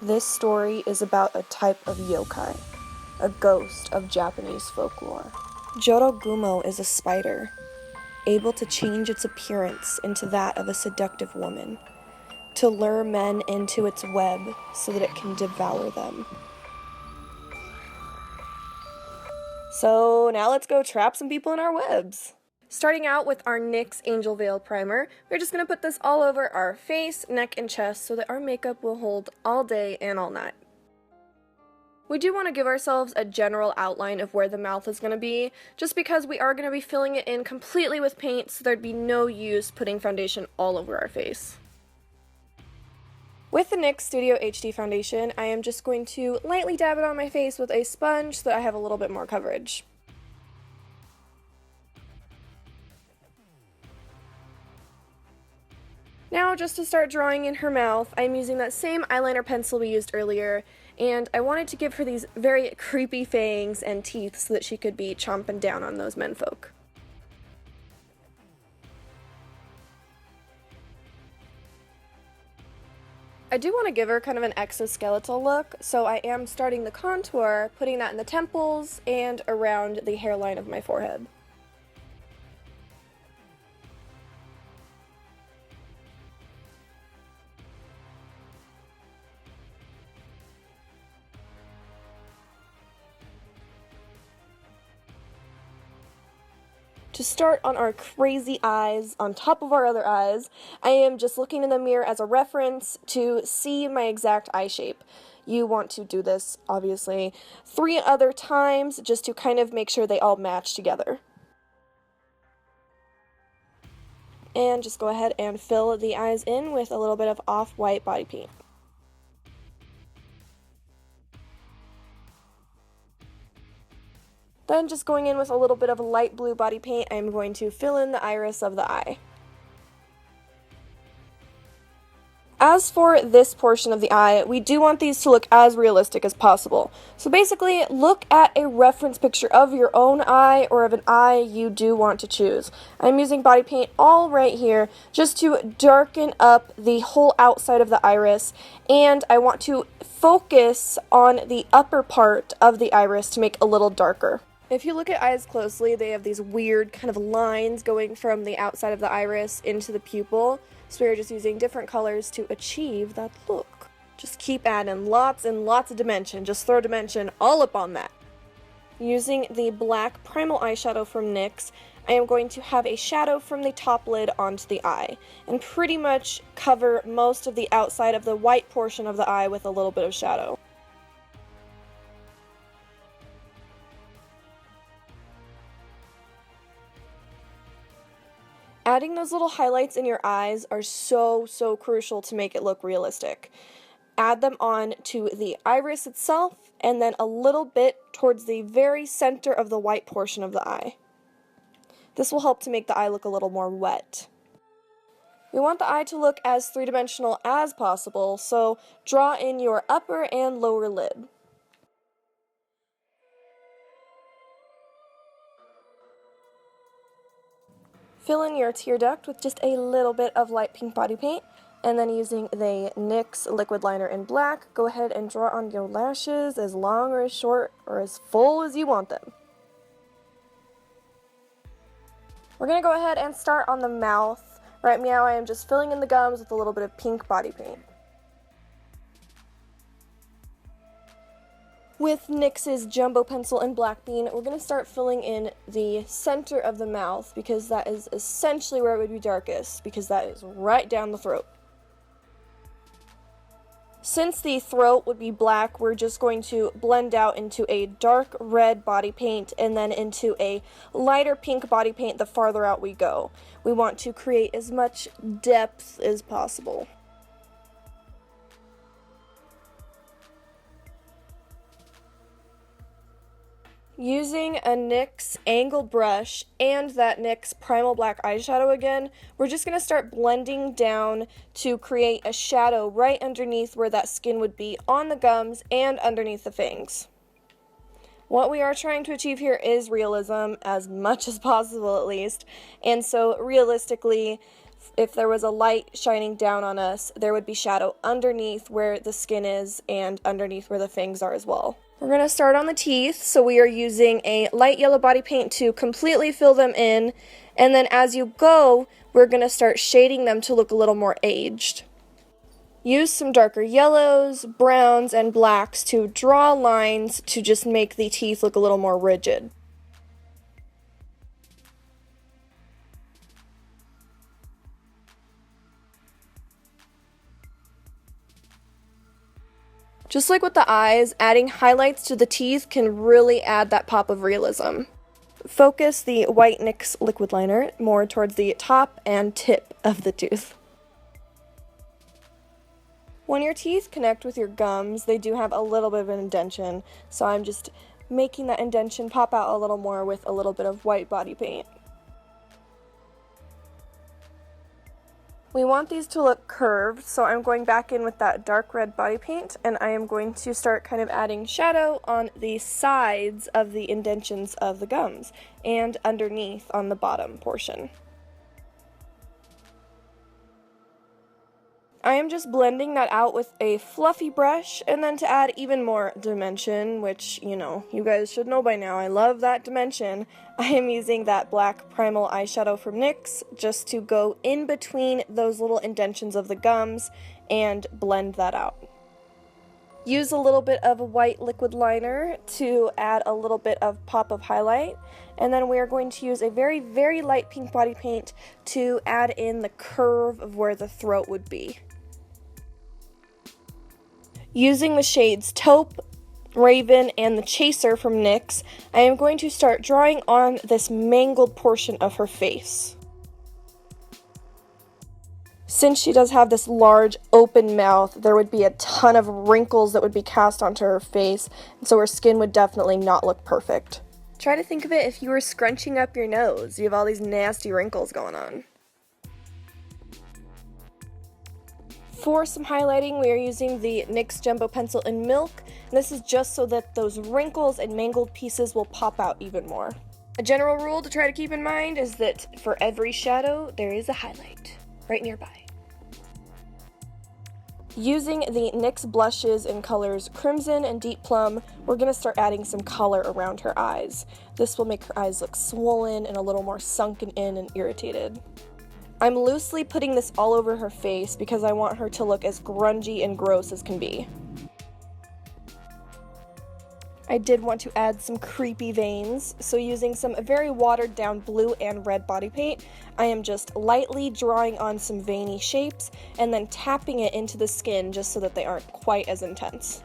This story is about a type of yokai, a ghost of Japanese folklore. Jorogumo is a spider, able to change its appearance into that of a seductive woman, to lure men into its web so that it can devour them. So now let's go trap some people in our webs. Starting out with our NYX Angel Veil Primer, we're just going to put this all over our face, neck, and chest so that our makeup will hold all day and all night. We do want to give ourselves a general outline of where the mouth is going to be, just because we are going to be filling it in completely with paint, so there'd be no use putting foundation all over our face. With the NYX Studio HD foundation, I am just going to lightly dab it on my face with a sponge so that I have a little bit more coverage. Now, just to start drawing in her mouth, I'm using that same eyeliner pencil we used earlier, and I wanted to give her these very creepy fangs and teeth so that she could be chomping down on those menfolk. I do want to give her kind of an exoskeletal look, so I am starting the contour, putting that in the temples and around the hairline of my forehead. To start on our crazy eyes, on top of our other eyes, I am just looking in the mirror as a reference to see my exact eye shape. You want to do this, obviously, 3 other times just to kind of make sure they all match together. And just go ahead and fill the eyes in with a little bit of off-white body paint. Then just going in with a little bit of light blue body paint, I'm going to fill in the iris of the eye. As for this portion of the eye, we do want these to look as realistic as possible. So basically, look at a reference picture of your own eye or of an eye you do want to choose. I'm using body paint all right here just to darken up the whole outside of the iris, and I want to focus on the upper part of the iris to make a little darker. If you look at eyes closely, they have these weird kind of lines going from the outside of the iris into the pupil, so we're just using different colors to achieve that look. Just keep adding lots and lots of dimension, just throw dimension all up on that. Using the black primal eyeshadow from NYX, I am going to have a shadow from the top lid onto the eye, and pretty much cover most of the outside of the white portion of the eye with a little bit of shadow. Adding those little highlights in your eyes are so crucial to make it look realistic. Add them on to the iris itself, and then a little bit towards the very center of the white portion of the eye. This will help to make the eye look a little more wet. We want the eye to look as three-dimensional as possible, so draw in your upper and lower lid. Fill in your tear duct with just a little bit of light pink body paint, and then using the NYX liquid liner in black, go ahead and draw on your lashes as long or as short or as full as you want them. We're going to go ahead and start on the mouth. Right now I am just filling in the gums with a little bit of pink body paint. With NYX's Jumbo Pencil and Black Bean, we're going to start filling in the center of the mouth, because that is essentially where it would be darkest, because that is right down the throat. Since the throat would be black, we're just going to blend out into a dark red body paint and then into a lighter pink body paint the farther out we go. We want to create as much depth as possible. Using a NYX angle brush and that NYX Primal Black eyeshadow again, we're just going to start blending down to create a shadow right underneath where that skin would be on the gums and underneath the fangs. What we are trying to achieve here is realism, as much as possible at least, and so realistically, if there was a light shining down on us, there would be shadow underneath where the skin is and underneath where the fangs are as well. We're going to start on the teeth, so we are using a light yellow body paint to completely fill them in, and then as you go, we're going to start shading them to look a little more aged. Use some darker yellows, browns, and blacks to draw lines to just make the teeth look a little more rigid. Just like with the eyes, adding highlights to the teeth can really add that pop of realism. Focus the white NYX liquid liner more towards the top and tip of the tooth. When your teeth connect with your gums, they do have a little bit of an indentation, so I'm just making that indentation pop out a little more with a little bit of white body paint. We want these to look curved, so I'm going back in with that dark red body paint, and I am going to start kind of adding shadow on the sides of the indentions of the gums and underneath on the bottom portion. I am just blending that out with a fluffy brush, and then to add even more dimension, which, you know, you guys should know by now, I love that dimension, I am using that black primal eyeshadow from NYX just to go in between those little indentions of the gums and blend that out. Use a little bit of a white liquid liner to add a little bit of pop of highlight, and then we are going to use a very, very light pink body paint to add in the curve of where the throat would be. Using the shades Taupe, Raven, and the Chaser from NYX, I am going to start drawing on this mangled portion of her face. Since she does have this large open mouth, there would be a ton of wrinkles that would be cast onto her face, and so her skin would definitely not look perfect. Try to think of it if you were scrunching up your nose. You have all these nasty wrinkles going on. For some highlighting, we are using the NYX Jumbo Pencil in Milk, and this is just so that those wrinkles and mangled pieces will pop out even more. A general rule to try to keep in mind is that for every shadow, there is a highlight right nearby. Using the NYX blushes in colors Crimson and Deep Plum, we're going to start adding some color around her eyes. This will make her eyes look swollen and a little more sunken in and irritated. I'm loosely putting this all over her face because I want her to look as grungy and gross as can be. I did want to add some creepy veins, so using some very watered down blue and red body paint, I am just lightly drawing on some veiny shapes and then tapping it into the skin just so that they aren't quite as intense.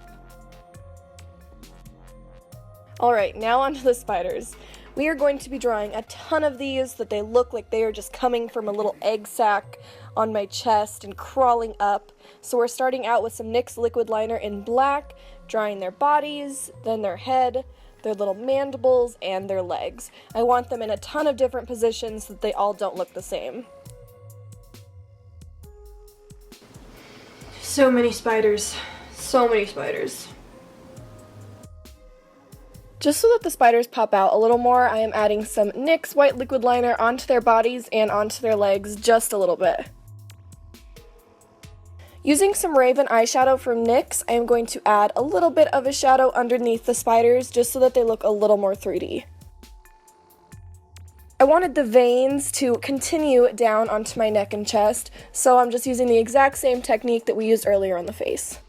Alright, now onto the spiders. We are going to be drawing a ton of these that they look like they are just coming from a little egg sac on my chest and crawling up. So we're starting out with some NYX liquid liner in black, drawing their bodies, then their head, their little mandibles, and their legs. I want them in a ton of different positions so that they all don't look the same. So many spiders. So many spiders. Just so that the spiders pop out a little more, I am adding some NYX white liquid liner onto their bodies and onto their legs just a little bit. Using some Raven eyeshadow from NYX, I am going to add a little bit of a shadow underneath the spiders just so that they look a little more 3D. I wanted the veins to continue down onto my neck and chest, so I'm just using the exact same technique that we used earlier on the face.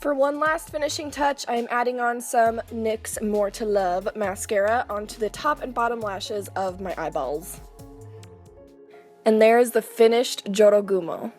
For one last finishing touch, I am adding on some NYX More to Love mascara onto the top and bottom lashes of my eyeballs. And there's the finished Jorogumo.